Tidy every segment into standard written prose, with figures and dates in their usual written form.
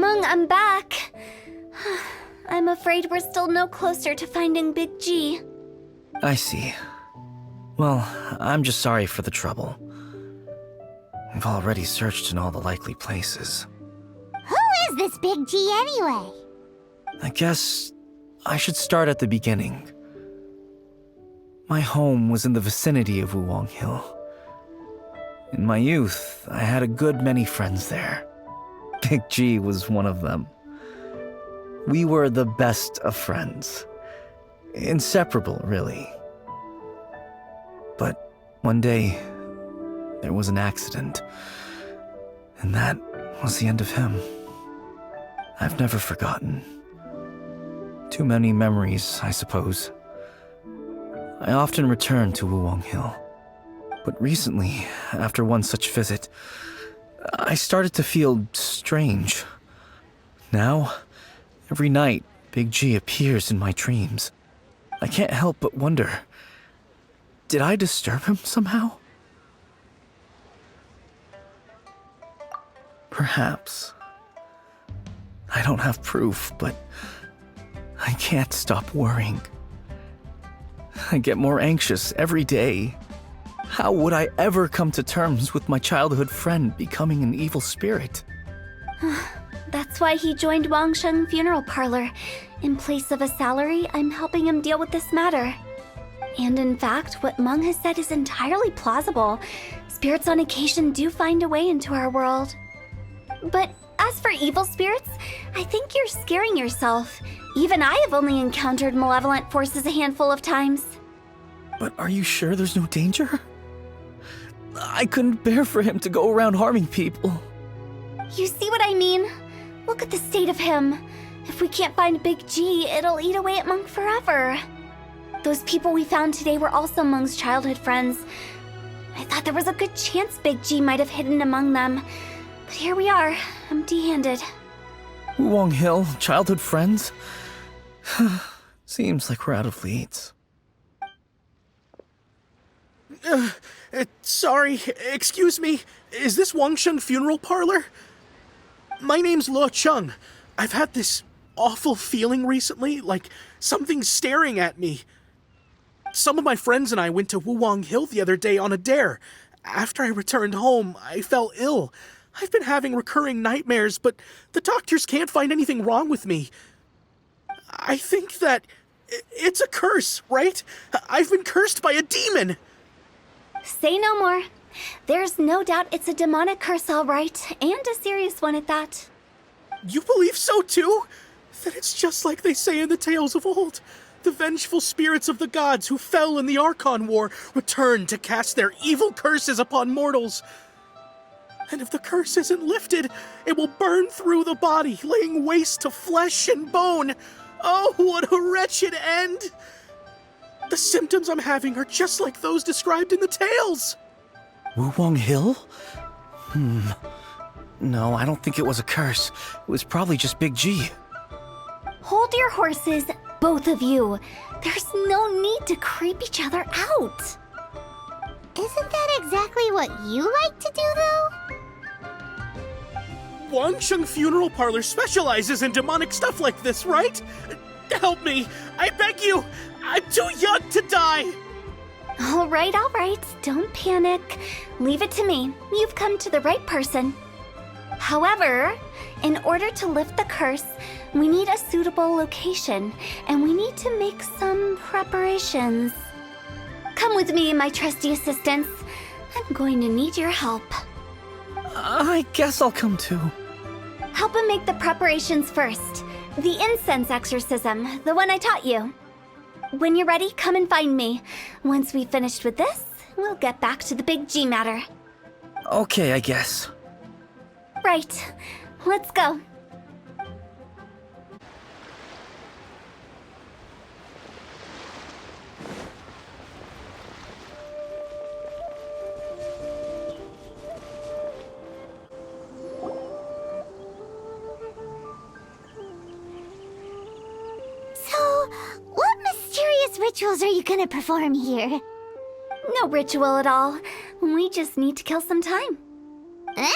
Mung, I'm back. I'm afraid we're still no closer to finding Big G. I see. Well, I'm just sorry for the trouble. We've already searched in all the likely places. Who is this Big G anyway? I guess I should start at the beginning. My home was in the vicinity of Wuwang Hill. In my youth, I had a good many friends there. Big G was one of them. We were the best of friends. Inseparable, really. But one day, there was an accident, and that was the end of him. I've never forgotten. Too many memories, I suppose. I often return to Wuwang Hill. But recently, after one such visit, I started to feel strange. Now, every night, Big G appears in my dreams. I can't help but wonder, did I disturb him somehow? Perhaps. I don't have proof, but I can't stop worrying. I get more anxious every day. How would I ever come to terms with my childhood friend becoming an evil spirit? That's why he joined Wangsheng Funeral Parlor. In place of a salary, I'm helping him deal with this matter. And in fact, what Mung has said is entirely plausible. Spirits on occasion do find a way into our world. But as for evil spirits, I think you're scaring yourself. Even I have only encountered malevolent forces a handful of times. But are you sure there's no danger? I couldn't bear for him to go around harming people. You see what I mean? Look at the state of him. If we can't find Big G, it'll eat away at Mung forever. Those people we found today were also Mung's childhood friends. I thought there was a good chance Big G might have hidden among them. But here we are, empty-handed. Wuwang Hill, childhood friends? Seems like we're out of leads. Sorry, excuse me. Is this Wangsheng Funeral Parlor? My name's Luo Chung. I've had this awful feeling recently, like something's staring at me. Some of my friends and I went to Wuwang Hill the other day on a dare. After I returned home, I fell ill. I've been having recurring nightmares, but the doctors can't find anything wrong with me. I think that it's a curse, right? I've been cursed by a demon. Say no more. There's no doubt it's a demonic curse, all right, and a serious one at that. You believe so too? That it's just like they say in the tales of old. The vengeful spirits of the gods who fell in the Archon War return to cast their evil curses upon mortals. And if the curse isn't lifted, it will burn through the body, laying waste to flesh and bone. Oh, what a wretched end! The symptoms I'm having are just like those described in the tales. Wuwang Hill? No, I don't think it was a curse. It was probably just Big G. Hold your horses, both of you. There's no need to creep each other out. Isn't that exactly what you like to do, though? Wangsheng Funeral Parlor specializes in demonic stuff like this, right? Help me! I beg you! I'm too young to die! All right, don't panic. Leave it to me. You've come to the right person. However, in order to lift the curse, we need a suitable location, and we need to make some preparations. Come with me, my trusty assistants. I'm going to need your help. I guess I'll come too. Help him make the preparations first. The incense exorcism, the one I taught you. When you're ready, come and find me. Once we've finished with this, we'll get back to the Big G matter. Okay, I guess. Right. Let's go. What mysterious rituals are you gonna perform here? No ritual at all. We just need to kill some time. Eh?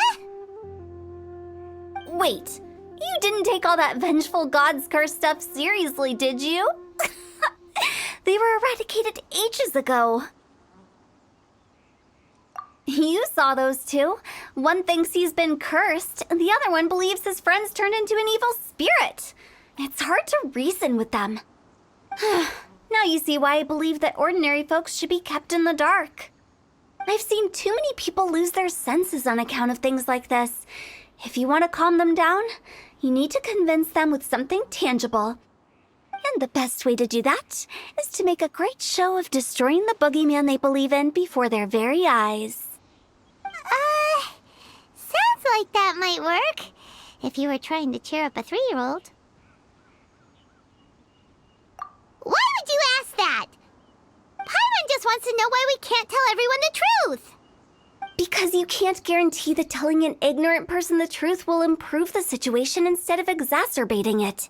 Wait, You didn't take all that vengeful god's curse stuff seriously, did you? They were eradicated ages ago. You saw those two. One thinks he's been cursed, and the other one believes his friends turned into an evil spirit. It's hard to reason with them. Now you see why I believe that ordinary folks should be kept in the dark. I've seen too many people lose their senses on account of things like this. If you want to calm them down, you need to convince them with something tangible. And the best way to do that is to make a great show of destroying the boogeyman they believe in before their very eyes. Sounds like that might work. If you were trying to cheer up a 3-year-old. Why would you ask that? Paimon just wants to know why we can't tell everyone the truth. Because you can't guarantee that telling an ignorant person the truth will improve the situation instead of exacerbating it.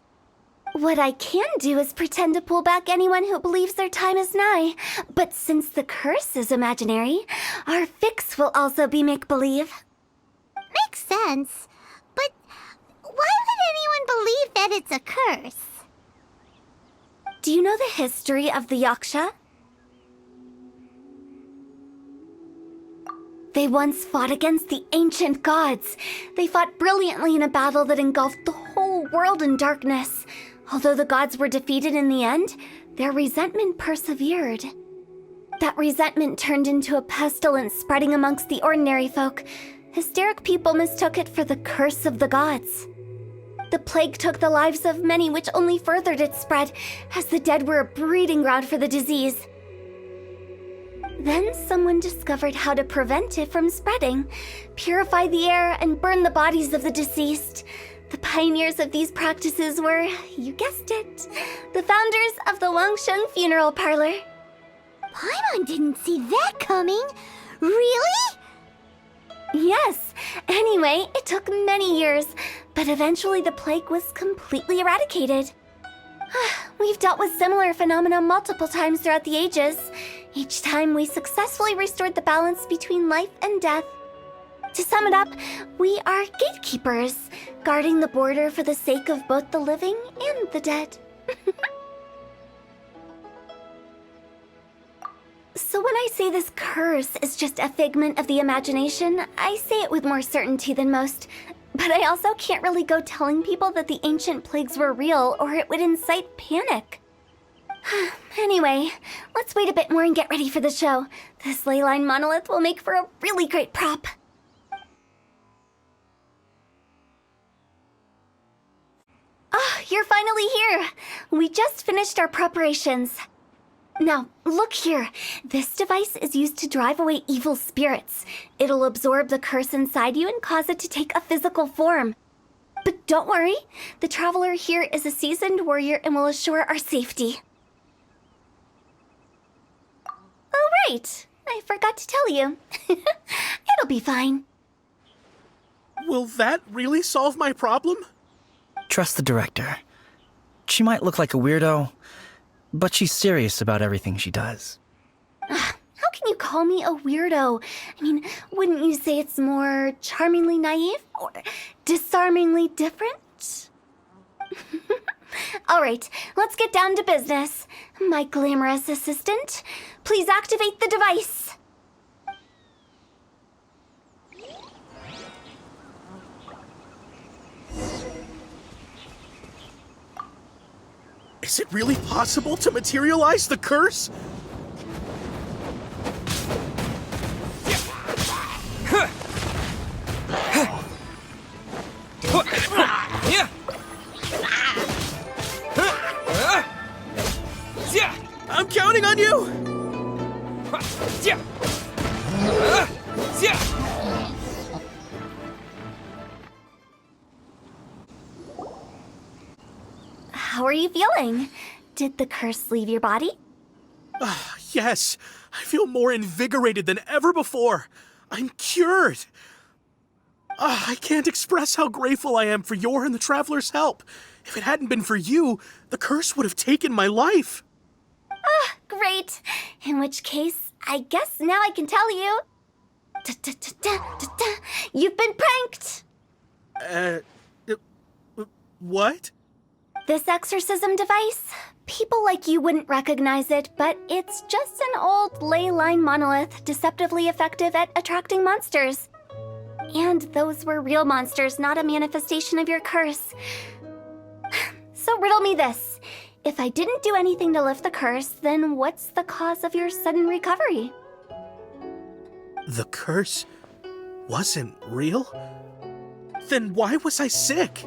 What I can do is pretend to pull back anyone who believes their time is nigh. But since the curse is imaginary, our fix will also be make-believe. Makes sense. But why would anyone believe that it's a curse? Do you know the history of the Yaksha? They once fought against the ancient gods. They fought brilliantly in a battle that engulfed the whole world in darkness. Although the gods were defeated in the end, their resentment persevered. That resentment turned into a pestilence spreading amongst the ordinary folk. Hysteric people mistook it for the curse of the gods. The plague took the lives of many, which only furthered its spread, as the dead were a breeding ground for the disease. Then someone discovered how to prevent it from spreading, purify the air, and burn the bodies of the deceased. The pioneers of these practices were, you guessed it, the founders of the Wangsheng Funeral Parlor. Paimon didn't see that coming. Really? Yes. Anyway, it took many years, but eventually the plague was completely eradicated. We've dealt with similar phenomena multiple times throughout the ages. Each time we successfully restored the balance between life and death. To sum it up, we are gatekeepers, guarding the border for the sake of both the living and the dead. So when I say this curse is just a figment of the imagination, I say it with more certainty than most. But I also can't really go telling people that the ancient plagues were real, or it would incite panic. Anyway, let's wait a bit more and get ready for the show. This ley line monolith will make for a really great prop. Oh, you're finally here! We just finished our preparations. Now, look here. This device is used to drive away evil spirits. It'll absorb the curse inside you and cause it to take a physical form. But don't worry, the traveler here is a seasoned warrior and will assure our safety. Oh, right. I forgot to tell you. It'll be fine. Will that really solve my problem? Trust the director. She might look like a weirdo, but she's serious about everything she does. How can you call me a weirdo? I mean, wouldn't you say it's more charmingly naive or disarmingly different? All right, let's get down to business. My glamorous assistant, please activate the device. Is it really possible to materialize the curse? I'm counting on you! How are you feeling? Did the curse leave your body? Yes, I feel more invigorated than ever before. I'm cured. I can't express how grateful I am for your and the Traveler's help. If it hadn't been for you, the curse would have taken my life. Great. In which case, I guess now I can tell you. You've been pranked! What? This exorcism device? People like you wouldn't recognize it, but it's just an old ley line monolith deceptively effective at attracting monsters. And those were real monsters, not a manifestation of your curse. So riddle me this. If I didn't do anything to lift the curse, then what's the cause of your sudden recovery? The curse wasn't real? Then why was I sick?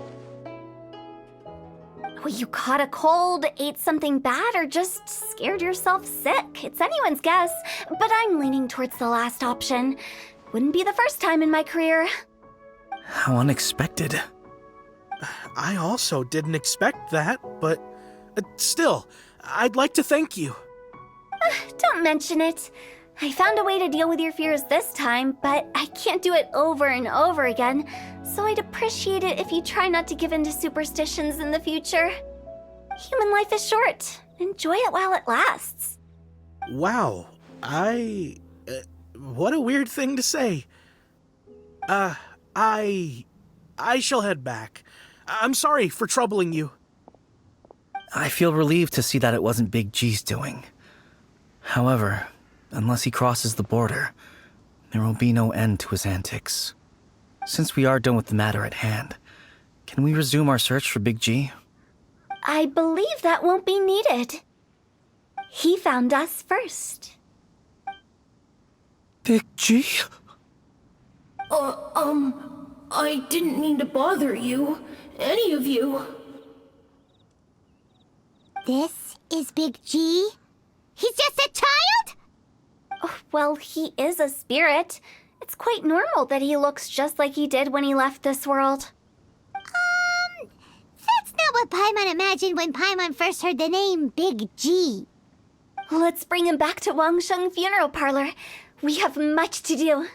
Well, you caught a cold, ate something bad, or just scared yourself sick. It's anyone's guess, but I'm leaning towards the last option. Wouldn't be the first time in my career. How unexpected. I also didn't expect that, but still, I'd like to thank you. Don't mention it. I found a way to deal with your fears this time, but I can't do it over and over again, so I'd appreciate it if you try not to give in to superstitions in the future. Human life is short. Enjoy it while it lasts. Wow, what a weird thing to say. I shall head back. I'm sorry for troubling you. I feel relieved to see that it wasn't Big G's doing. However, unless he crosses the border, there will be no end to his antics. Since we are done with the matter at hand, can we resume our search for Big G? I believe that won't be needed. He found us first. Big G? I didn't mean to bother you. Any of you. This is Big G? He's just a child? Oh, well, he is a spirit. It's quite normal that he looks just like he did when he left this world. That's not what Paimon imagined when Paimon first heard the name Big G. Let's bring him back to Wangsheng Funeral Parlor. We have much to do.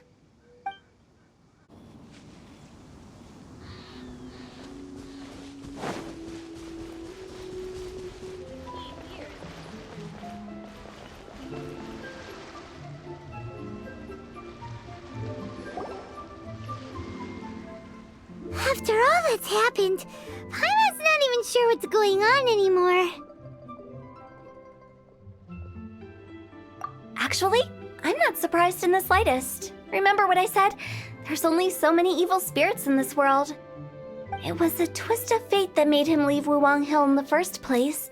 After all that's happened, Paimon's not even sure what's going on anymore. Actually, I'm not surprised in the slightest. Remember what I said? There's only so many evil spirits in this world. It was a twist of fate that made him leave Wuwang Hill in the first place.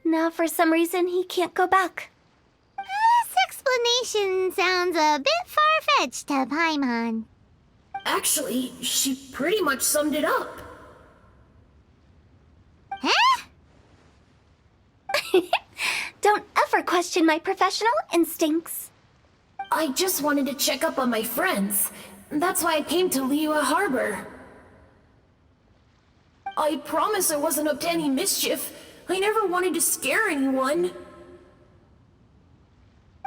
Now, for some reason, he can't go back. This explanation sounds a bit far-fetched to Paimon. Actually, she pretty much summed it up. Huh? Don't ever question my professional instincts. I just wanted to check up on my friends. That's why I came to Liyue Harbor. I promise I wasn't up to any mischief. I never wanted to scare anyone.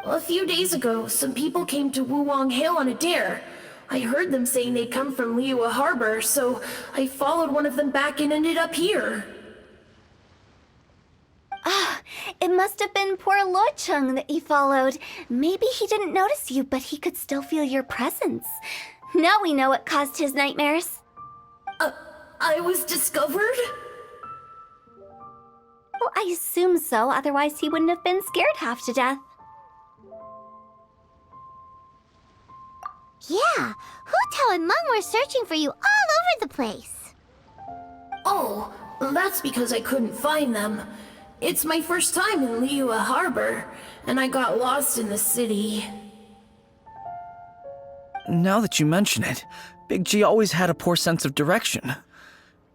A few days ago, some people came to Wuwang Hill on a dare. I heard them saying they'd come from Liyue Harbor, so I followed one of them back and ended up here. It must have been poor Lo Chung that you followed. Maybe he didn't notice you, but he could still feel your presence. Now we know what caused his nightmares. I was discovered? Well, I assume so, otherwise he wouldn't have been scared half to death. Yeah, Hu Tao and Meng were searching for you all over the place. Oh, that's because I couldn't find them. It's my first time in Liyue Harbor, and I got lost in the city. Now that you mention it, Big G always had a poor sense of direction.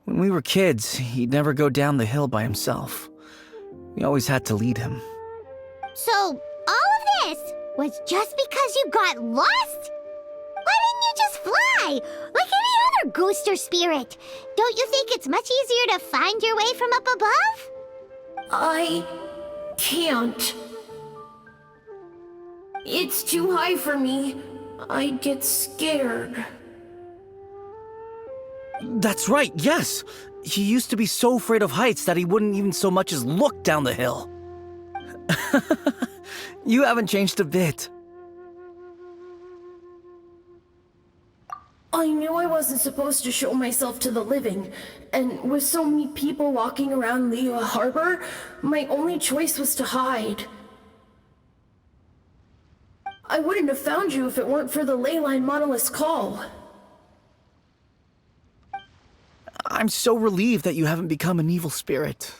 When we were kids, he'd never go down the hill by himself. We always had to lead him. So, all of this was just because you got lost? Why didn't you just fly? Like any other ghost or spirit? Don't you think it's much easier to find your way from up above? I can't. It's too high for me. I'd get scared. That's right, yes! He used to be so afraid of heights that he wouldn't even so much as look down the hill. You haven't changed a bit. I knew I wasn't supposed to show myself to the living, and with so many people walking around Liyue Harbor, my only choice was to hide. I wouldn't have found you if it weren't for the Leyline Monolith's call. I'm so relieved that you haven't become an evil spirit.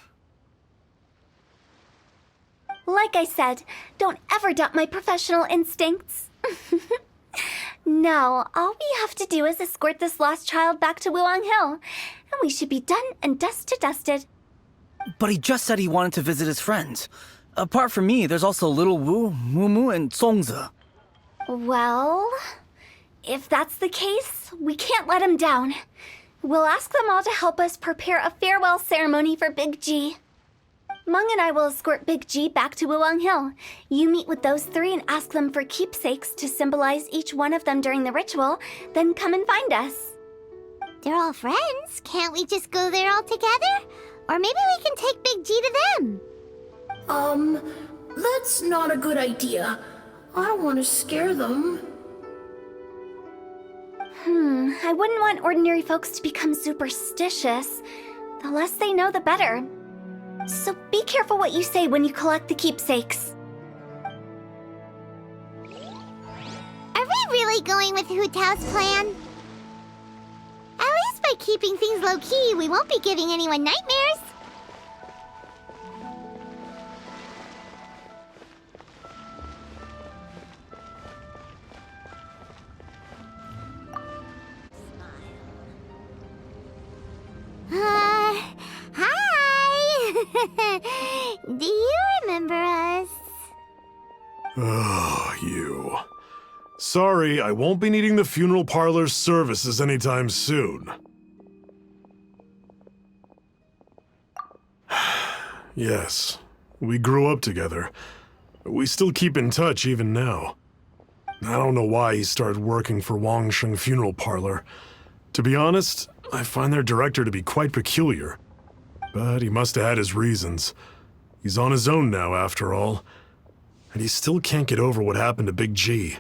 Like I said, don't ever doubt my professional instincts. Now, all we have to do is escort this lost child back to Wuang Hill, and we should be done and dusted. But he just said he wanted to visit his friends. Apart from me, there's also Little Wu, Mumu, and Songzi. Well, if that's the case, we can't let him down. We'll ask them all to help us prepare a farewell ceremony for Big G. Mung and I will escort Big G back to Wuang Hill. You meet with those three and ask them for keepsakes to symbolize each one of them during the ritual, then come and find us. They're all friends. Can't we just go there all together? Or maybe we can take Big G to them. That's not a good idea. I don't want to scare them. I wouldn't want ordinary folks to become superstitious. The less they know, the better. So be careful what you say when you collect the keepsakes. Are we really going with Hu Tao's plan? At least by keeping things low-key, we won't be giving anyone nightmares. Hi! Do you remember us? Oh, you. Sorry, I won't be needing the funeral parlor's services anytime soon. Yes, we grew up together. We still keep in touch even now. I don't know why he started working for Wangsheng Funeral Parlor. To be honest, I find their director to be quite peculiar. But he must have had his reasons. He's on his own now, after all. And he still can't get over what happened to Big G.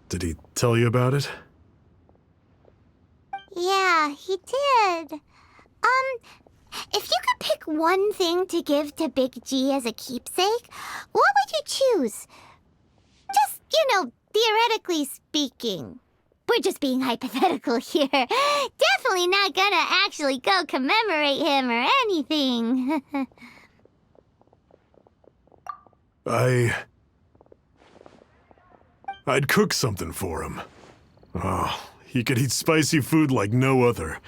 Did he tell you about it? Yeah, he did. If you could pick one thing to give to Big G as a keepsake, what would you choose? Just, theoretically speaking. We're just being hypothetical here. Definitely not gonna actually go commemorate him or anything. I'd cook something for him. Oh, he could eat spicy food like no other.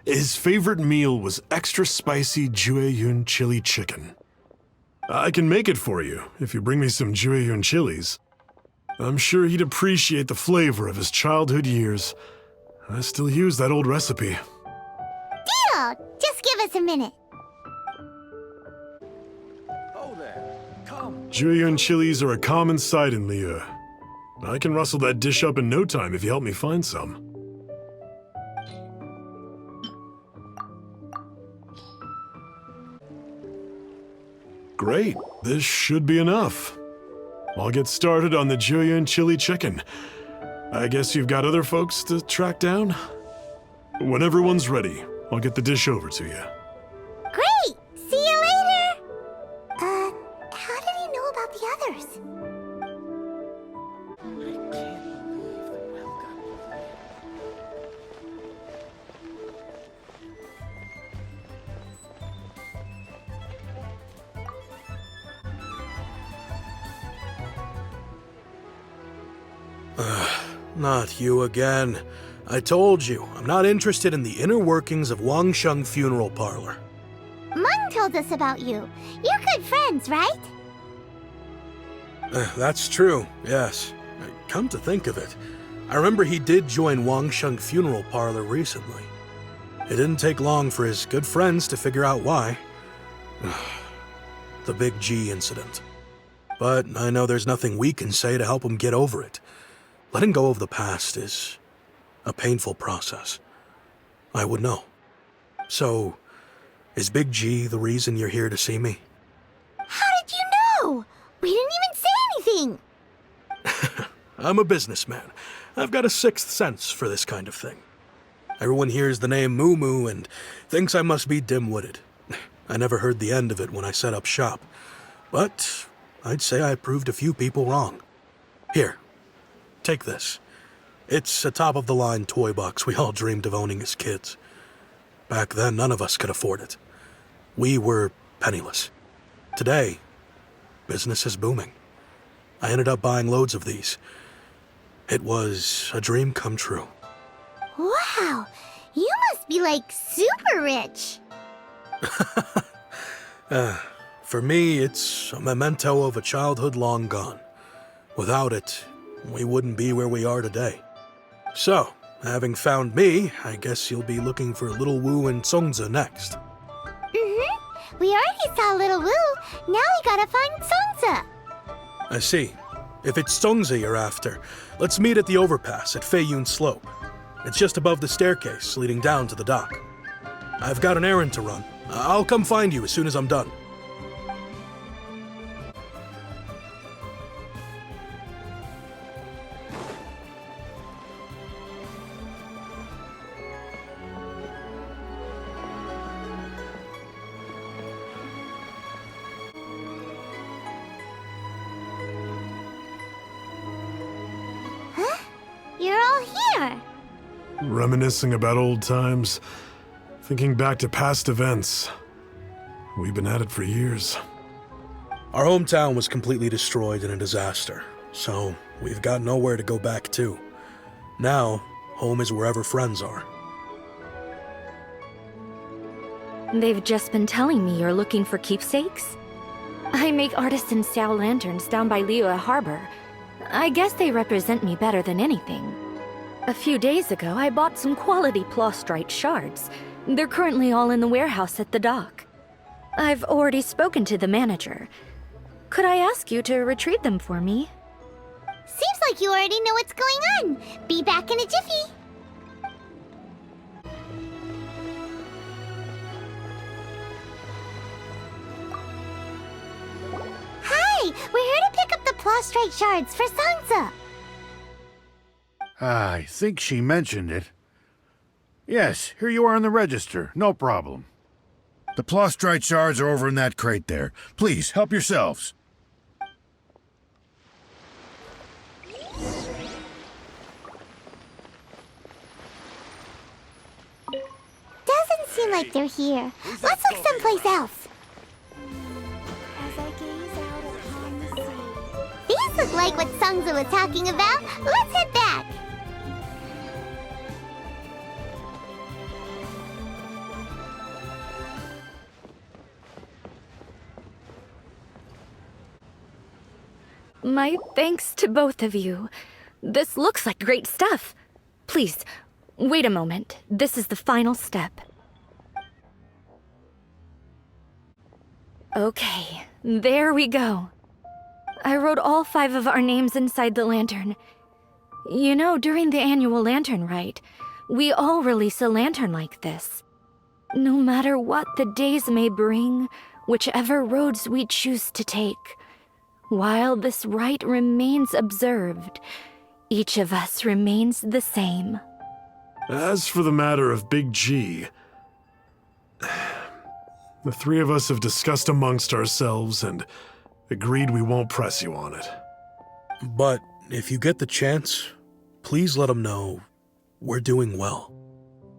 His favorite meal was extra spicy Jueyun chili chicken. I can make it for you if you bring me some Jueyun chilies. I'm sure he'd appreciate the flavor of his childhood years. I still use that old recipe. Deal! Just give us a minute. Oh there. Come. Jueyun chilies are a common sight in Liyue. I can rustle that dish up in no time if you help me find some. Great, this should be enough. I'll get started on the Jueyun chili chicken. I guess you've got other folks to track down? When everyone's ready, I'll get the dish over to you. Great! See you later! How did he know about the others? Not you again. I told you, I'm not interested in the inner workings of Wangsheng Funeral Parlor. Mung told us about you. You're good friends, right? That's true, yes. Come to think of it, I remember he did join Wangsheng Funeral Parlor recently. It didn't take long for his good friends to figure out why. The Big G incident. But I know there's nothing we can say to help him get over it. Letting go of the past is a painful process. I would know. So, is Big G the reason you're here to see me? How did you know? We didn't even say anything. I'm a businessman. I've got a sixth sense for this kind of thing. Everyone hears the name Moo Moo and thinks I must be dim-witted. I never heard the end of it when I set up shop, but I'd say I proved a few people wrong. Here, take this. It's a top-of-the-line toy box we all dreamed of owning as kids. Back then, none of us could afford it. We were penniless. Today, business is booming. I ended up buying loads of these. It was a dream come true. Wow, you must be like super rich. For me, it's a memento of a childhood long gone. Without it, we wouldn't be where we are today. So, having found me, I guess you'll be looking for Little Wu and Songza next. We already saw Little Wu. Now we gotta find Songza. I see. If it's Songza you're after, let's meet at the overpass at Feiyun Slope. It's just above the staircase leading down to the dock. I've got an errand to run. I'll come find you as soon as I'm done. You're all here. Reminiscing about old times, thinking back to past events. We've been at it for years. Our hometown was completely destroyed in a disaster, so we've got nowhere to go back to. Now, home is wherever friends are. They've just been telling me you're looking for keepsakes. I make artisan Xiao lanterns down by Liyue Harbor. I guess they represent me better than anything. A few days ago, I bought some quality plastrite shards. They're currently all in the warehouse at the dock. I've already spoken to the manager. Could I ask you to retrieve them for me? Seems like you already know what's going on. Be back in a jiffy. Hi, we're here to pick up the plastrite shards for Songza. I think she mentioned it. Yes, here you are on the register. No problem. The plastrite shards are over in that crate there. Please, help yourselves. Doesn't seem like they're here. Let's look someplace else. As I gaze out upon the sea. These look like what Songza was talking about. Let's head back. My thanks to both of you. This looks like great stuff. Please, wait a moment. This is the final step. Okay, there we go. I wrote all 5 of our names inside the lantern. You know, during the annual lantern rite, we all release a lantern like this. No matter what the days may bring, whichever roads we choose to take, while this rite remains observed, each of us remains the same. As for the matter of Big G, the 3 of us have discussed amongst ourselves and agreed we won't press you on it. But if you get the chance, please let them know we're doing well,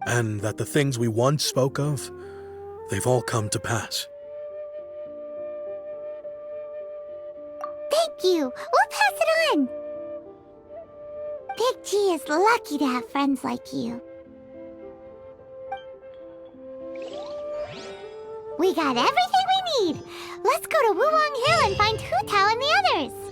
and that the things we once spoke of, they've all come to pass. Thank you. We'll pass it on. Big G is lucky to have friends like you. We got everything we need. Let's go to Wuwang Hill and find Hu Tao and the others.